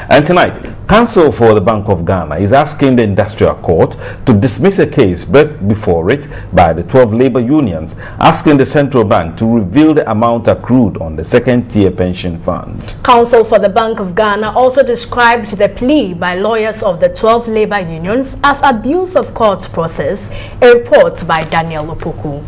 And tonight, Counsel for the Bank of Ghana is asking the Industrial Court to dismiss a case brought before it by the 12 labor unions, asking the central bank to reveal the amount accrued on the second-tier pension fund. Counsel for the Bank of Ghana also described the plea by lawyers of the 12 labor unions as abuse of court process, a report by Daniel Opoku.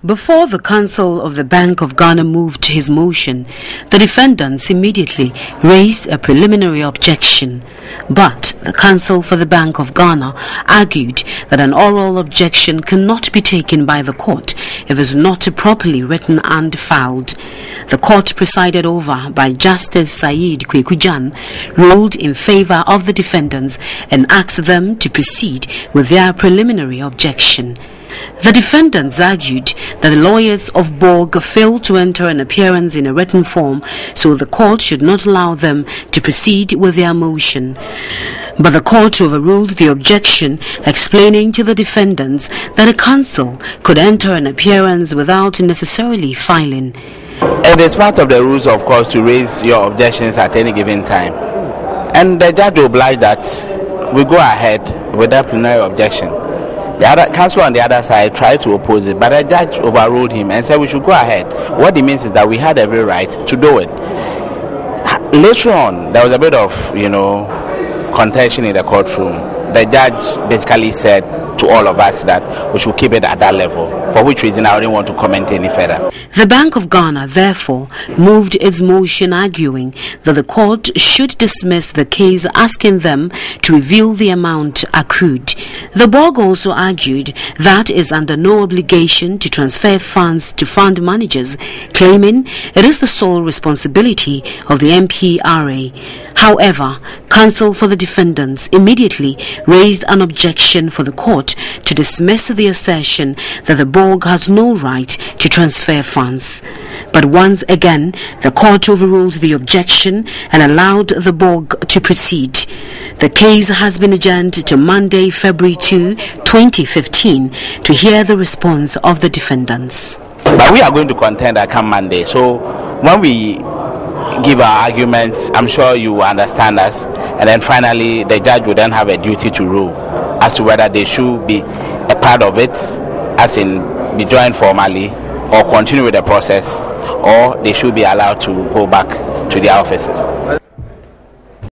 Before the Counsel of the Bank of Ghana moved his motion, the defendants immediately raised a preliminary objection. But the Counsel for the Bank of Ghana argued that an oral objection cannot be taken by the court if it is not properly written and filed. The court, presided over by Justice Saeed Kwekujan, ruled in favor of the defendants and asked them to proceed with their preliminary objection. The defendants argued that the lawyers of BOG failed to enter an appearance in a written form, so the court should not allow them to proceed with their motion. But the court overruled the objection, explaining to the defendants that a counsel could enter an appearance without necessarily filing. It is part of the rules, of course, to raise your objections at any given time. And the judge obliged that we go ahead with that plenary objection. The other counsel on the other side tried to oppose it, but the judge overruled him and said we should go ahead. What it means is that we had every right to do it. Later on, there was a bit of, contention in the courtroom. The judge basically said to all of us that we should keep it at that level, for which reason I didn't want to comment any further. The Bank of Ghana therefore moved its motion arguing that the court should dismiss the case, asking them to reveal the amount accrued. The BOG also argued that it is under no obligation to transfer funds to fund managers, claiming it is the sole responsibility of the MPRA. However, counsel for the defendants immediately raised an objection for the court to dismiss the assertion that the BOG has no right to transfer funds. But once again, the court overruled the objection and allowed the BOG to proceed. The case has been adjourned to Monday, February 2, 2015, to hear the response of the defendants. But we are going to contend that come Monday. So when we give our arguments, I'm sure you will understand us, and then finally the judge will then have a duty to rule as to whether they should be a part of it, as in be joined formally, or continue with the process, or they should be allowed to go back to their offices.